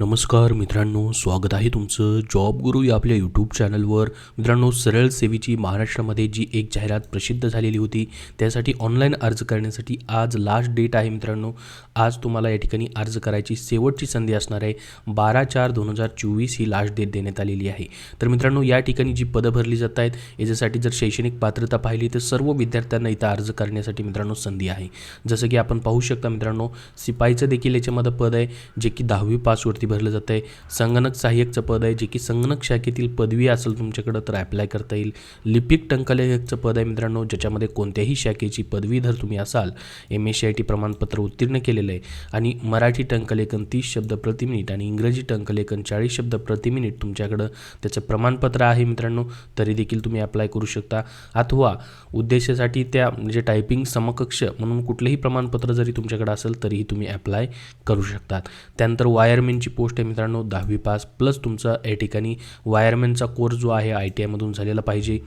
नमस्कार मित्रांनो, स्वागत आहे तुमचं जॉब गुरु या आपल्या यूट्यूब चॅनलवर. मित्रांनो, सरळ सेवेची महाराष्ट्रामध्ये जी एक जाहिरात प्रसिद्ध झालेली होती त्यासाठी ऑनलाईन अर्ज करण्यासाठी आज लास्ट डेट आहे. मित्रांनो, आज तुम्हाला या ठिकाणी अर्ज करायची शेवटची संधी असणार आहे. 12/4/2024 ही लास्ट डेट देण्यात आलेली आहे. तर मित्रांनो, या ठिकाणी जी पदं भरली जात आहेत याच्यासाठी जर शैक्षणिक पात्रता पाहिली तर सर्व विद्यार्थ्यांना इथं अर्ज करण्यासाठी मित्रांनो संधी आहे. जसं की आपण पाहू शकता मित्रांनो, शिपाईचं देखील याच्यामध्ये पद आहे जे की 10वी पासवरती भरलं जातं आहे. संगणक सहाय्यकचं पद आहे जे की संगणक शाखेतील पदवी असेल तुमच्याकडं तर ॲप्लाय करता येईल. लिपिक टंकलेखकचं पद आहे मित्रांनो, ज्याच्यामध्ये कोणत्याही शाखेची पदवीधर तुम्ही असाल, MSCIT प्रमाणपत्र उत्तीर्ण केलेलं आहे आणि मराठी टंकलेखन 30 शब्द प्रति मिनिट आणि इंग्रजी टंकलेखन 40 शब्द प्रति मिनिट तुमच्याकडं त्याचं प्रमाणपत्र आहे मित्रांनो, तरी देखील तुम्ही अप्लाय करू शकता. अथवा उद्देशासाठी त्या म्हणजे टायपिंग समकक्ष म्हणून कुठलंही प्रमाणपत्र जरी तुमच्याकडे असेल तरीही तुम्ही अप्लाय करू शकतात. त्यानंतर वायरमॅनची पोस्ट आहे मित्रांनो, 10वी पास प्लस तुमचा या ठिकाणी वायरमॅनचा कोर्स जो आहे ITI मधून झालेला पाहिजे.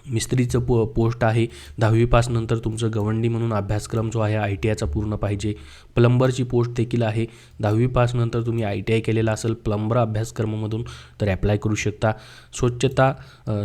मिस्त्रीचं पोस्ट आहे 10वी पास नंतर तुमचं गवंडी म्हणून अभ्यासक्रम जो आहे ITIचा पूर्ण पाहिजे. प्लंबरची पोस्ट देखील आहे 10वी पास नंतर तुम्ही ITI केलेला असेल प्लंबर अभ्यासक्रमामधून तर ॲप्लाय करू शकता. स्वच्छता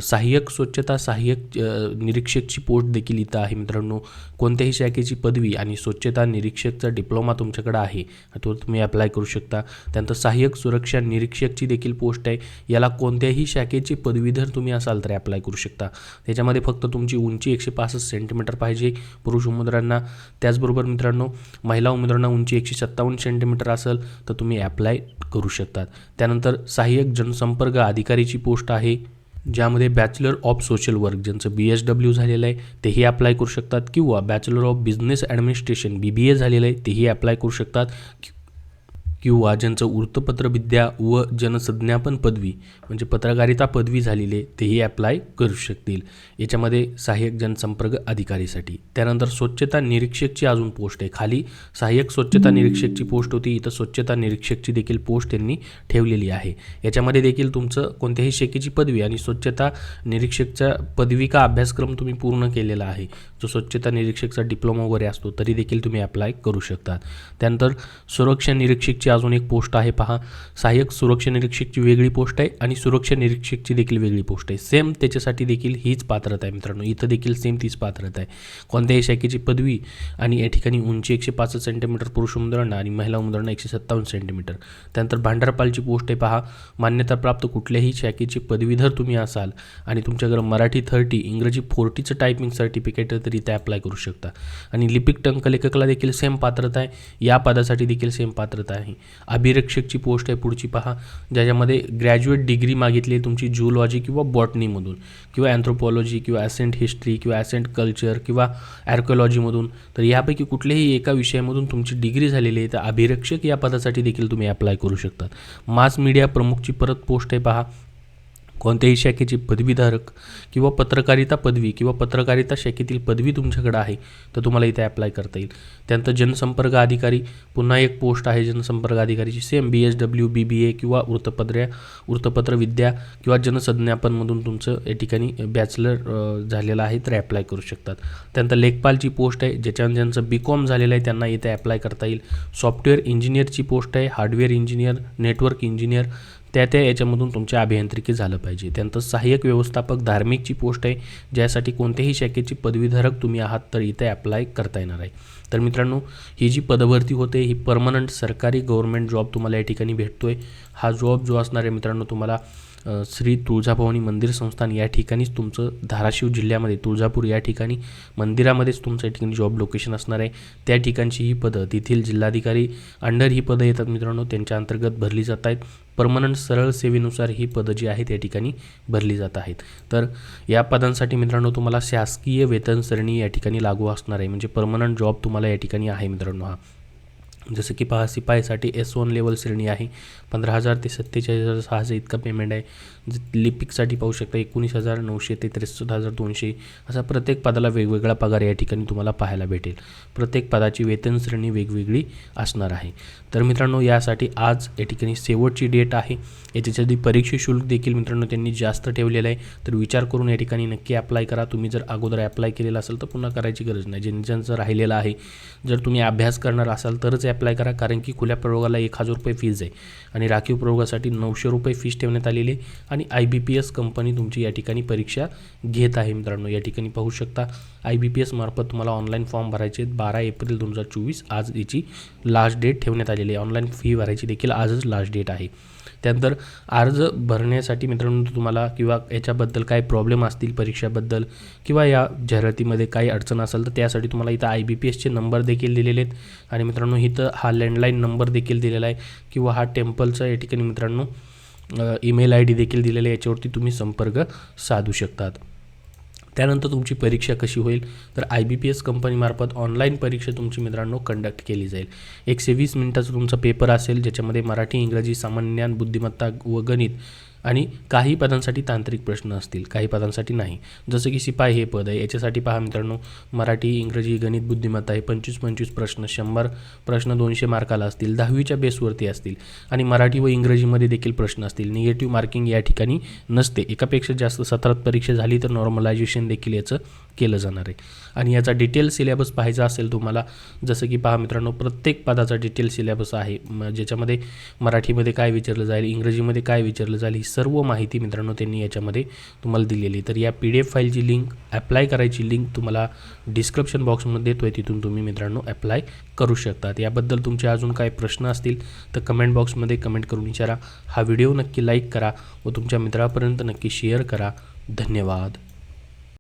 सहाय्यक निरीक्षकची पोस्ट देखील इथं आहे मित्रांनो. कोणत्याही शाखेची पदवी आणि स्वच्छता निरीक्षकचा डिप्लोमा तुमच्याकडे आहे तो तुम्ही ॲप्लाय करू शकता. त्यानंतर सहाय्यक सुरक्षा निरीक्षकची देखील पोस्ट आहे. याला कोणत्याही शाखेची पदवीधर तुम्ही असाल तर ॲप्लाय करू शकता. त्याच्यामध्ये फक्त तुमची उंची 165 सेंटीमीटर पाहिजे पुरुष उमेदवारांना. त्याचबरोबर मित्रांनो, महिला उमेदवारांना उंची 157 सेंटीमीटर असेल तर तुम्ही ॲप्लाय करू शकतात. त्यानंतर सहाय्यक जनसंपर्क अधिकारीची पोस्ट आहे ज्यामध्ये बॅचलर ऑफ सोशल वर्क ज्यांचं BSW झालेलं आहे तेही अप्लाय करू शकतात, किंवा bachelor of business administration BBA झालेलं आहे तेही अप्लाय करू शकतात, किंवा ज्यांचं वृत्तपत्रविद्या व जनसंज्ञापन पदवी म्हणजे पत्रकारिता पदवी झालेली आहे तेही अप्लाय करू शकतील याच्यामध्ये सहाय्यक जनसंपर्क अधिकारीसाठी. त्यानंतर स्वच्छता निरीक्षकची अजून पोस्ट आहे. खाली सहाय्यक स्वच्छता निरीक्षकची पोस्ट होती, इथं स्वच्छता निरीक्षकची देखील पोस्ट त्यांनी ठेवलेली आहे. याच्यामध्ये देखील तुमचं कोणत्याही शाखेची पदवी आणि स्वच्छता निरीक्षकचा पदविका अभ्यासक्रम तुम्ही पूर्ण केलेला आहे, जो स्वच्छता निरीक्षकचा डिप्लोमा वगैरे असतो तरी देखील तुम्ही अप्लाय करू शकतात. त्यानंतर सुरक्षा निरीक्षकची अजून एक पोस्ट आहे पहा. सहाय्यक सुरक्षा निरीक्षकची वेगळी पोस्ट आहे आणि सुरक्षा निरीक्षकची देखील वेगळी पोस्ट आहे. सेम त्याच्यासाठी देखील हीच पात्रता आहे मित्रांनो, इथं देखील सेम तीच पात्रता आहे. कोणत्याही शाखेची पदवी आणि या ठिकाणी उंची 165 सेंटीमीटर पुरुष उमेदवारांना आणि महिला उमेदवारांना 157 सेंटीमीटर. त्यानंतर भांडारपालची पोस्ट आहे पहा. मान्यताप्राप्त कुठल्याही शाखेची पदवीधर तुम्ही असाल आणि तुमच्याकडे मराठी 30 इंग्रजी 40चं टायपिंग सर्टिफिकेट तर इथे अप्लाय करू शकता. आणि लिपिक टंकलेखकला देखील सेम पात्रता आहे, या पदासाठी देखील सेम पात्रता आहे. अभिरक्षकची पोस्ट आहे पुढची पहा, ज्याच्यामध्ये ग्रॅज्युएट डिग्री मागितली तुमची झूलॉजी किंवा बॉटनीमधून किंवा अँथ्रोपॉलॉजी किंवा ॲसेंट हिस्ट्री किंवा ॲसेंट कल्चर किंवा आर्किओलॉजीमधून, तर यापैकी कुठल्याही एका विषयामधून तुमची डिग्री झालेली आहे तर अभिरक्षक या पदासाठी देखील तुम्ही अप्लाय करू शकतात. मास मीडिया प्रमुखची परत पोस्ट आहे पहा. कोणत्याही शाखेची पदवीधारक किंवा पत्रकारिता पदवी किंवा पत्रकारिता शाखेतील पदवी तुमच्याकडे आहे तर तुम्हाला इथे अप्लाय करता येईल. त्यानंतर जनसंपर्क अधिकारी पुन्हा एक पोस्ट आहे जनसंपर्क अधिकारीची, सेम BSW BBA किंवा वृत्तपत्रविद्या किंवा जनसंज्ञापनमधून तुमचं या ठिकाणी बॅचलर झालेलं आहे तर ॲप्लाय करू शकतात. त्यानंतर लेखपालची पोस्ट आहे, ज्यांचं BCom झालेलं आहे त्यांना इथे अप्लाय करता येईल. सॉफ्टवेअर इंजिनियरची पोस्ट आहे, हार्डवेअर इंजिनियर, नेटवर्क इंजिनियर त्या याच्यामधून तुमच्या अभियांत्रिकी झालं पाहिजे. त्यानंतर सहाय्यक व्यवस्थापक धार्मिकची पोस्ट आहे, ज्यासाठी कोणत्याही शाखेची पदवीधारक तुम्ही आहात तर इथे अप्लाय करता येणार आहे. तर मित्रांनो, ही जी पदभरती होते ही परमनंट सरकारी गव्हर्नमेंट जॉब तुम्हाला या ठिकाणी भेटतो आहे. हा जॉब जो असणार आहे मित्रांनो तुम्हाला श्री तुळजाभवानी मंदिर संस्थान या ठिकाणीच तुमचं धाराशिव जिल्ह्यामध्ये तुळजापूर या ठिकाणी मंदिरामध्येच तुमचं या ठिकाणी जॉब लोकेशन असणार आहे. त्या ठिकाणची ही पदं तेथील जिल्हाधिकारी अंडर ही पदं येतात मित्रांनो, त्यांच्या अंतर्गत भरली जात आहेत. परमनंट सरळ सेवेनुसार ही पदं जी आहेत या ठिकाणी भरली जात आहेत. तर या पदांसाठी मित्रांनो तुम्हाला शासकीय वेतन श्रेणी या ठिकाणी लागू असणार आहे, म्हणजे परमनंट जॉब तुम्हाला या ठिकाणी आहे मित्रांनो. हा जसं की पहा, शिपाईसाठी S1 लेवल श्रेणी आहे, 15,000 ते 47,600 इतका पेमेंट आहे. लिपिकसाठी पाहू शकता 19,900 ते 63,200 असा प्रत्येक पदाला वेगवेगळा पगार या ठिकाणी तुम्हाला पाहायला भेटेल. प्रत्येक पदाची वेतन श्रेणी वेगवेगळी असणार आहे. तर मित्रांनो, यासाठी आज या ठिकाणी शेवटची डेट आहे. याच्यासाठी परीक्षा शुल्क देखील मित्रांनो त्यांनी जास्त ठेवलेलं आहे, तर विचार करून या ठिकाणी नक्की अप्लाय करा. तुम्ही जर अगोदर अप्लाय केलेला असेल तर पुन्हा करायची गरज नाही, ज्यांचं राहिलेलं आहे. जर तुम्ही अभ्यास करणार असाल तरच अप्लाय करा, कारण की खुल्या प्रयोगाला 1000 रुपये फीज आहे आणि राखीव प्रयोगासाठी 900 रुपये फीस ठेवण्यात आलेली आहे आणि IBPS कंपनी तुमची या ठिकाणी परीक्षा घेत आहे मित्रांनो. या ठिकाणी पाहू शकता IBPS मार्फत तुम्हाला ऑनलाईन फॉर्म भरायचे 12 एप्रिल 2024 आज याची लास्ट डेट ठेवण्यात आलेली आहे. ऑनलाईन फी भरायची देखील आजच लास्ट डेट आहे. त्यानंतर अर्ज भरण्यासाठी मित्रांनो तुम्हाला किंवा याच्याबद्दल काय प्रॉब्लेम असतील परीक्षाबद्दल किंवा या जाहिरातीमध्ये काही अडचण असेल तर त्यासाठी तुम्हाला इथं IBPSचे नंबर देखील दिलेले आहेत आणि मित्रांनो इथं हा लँडलाईन नंबर देखील दिलेला आहे किंवा हा टेम्पलचा या ठिकाणी मित्रांनो ईमेल ID देखील दिलेला आहे, याच्यावरती तुम्ही संपर्क साधू शकतात. त्यानंतर तुमची परीक्षा कशी होईल तर IBPS कंपनीमार्फत ऑनलाईन परीक्षा तुमची मित्रांनो कंडक्ट केली जाईल. 120 मिनिटाचा तुमचा पेपर असेल, ज्याच्यामध्ये मराठी, इंग्रजी, सामान्य ज्ञान, बुद्धिमत्ता व गणित आणि काही पदांसाठी तांत्रिक प्रश्न असतील, काही पदांसाठी नाही. जसं की शिपाई हे पद आहे, याच्यासाठी पहा मित्रांनो मराठी, इंग्रजी, गणित, बुद्धिमत्ता हे 25-25 प्रश्न, 100 प्रश्न 200 मार्काला असतील, 10वीच्या बेसवरती असतील आणि मराठी व इंग्रजीमध्ये देखील प्रश्न असतील. निगेटिव्ह मार्किंग या ठिकाणी नसते. एकापेक्षा जास्त सत्रात परीक्षा झाली तर नॉर्मलायझेशन देखील याचं केलं जाणार आहे. आणि याचा डिटेल सिलेबस पाहायचा असेल तुम्हाला, जसं की पहा मित्रांनो प्रत्येक पदाचा डिटेल सिलेबस आहे, ज्याच्यामध्ये मराठीमध्ये काय विचारलं जाईल, इंग्रजीमध्ये काय विचारलं जाईल, ही सर्व माहिती मित्रांनो त्यांनी याच्यामध्ये तुम्हाला दिलेली. तर या PDF फाईलची लिंक, अप्लाय करायची लिंक तुम्हाला डिस्क्रिप्शन बॉक्समध्ये देतो आहे, तिथून तुम्ही मित्रांनो अप्लाय करू शकतात. याबद्दल तुमचे अजून काही प्रश्न असतील तर कमेंट बॉक्समध्ये कमेंट करून विचारा. हा व्हिडिओ नक्की लाईक करा व तुमच्या मित्रापर्यंत नक्की शेअर करा. धन्यवाद.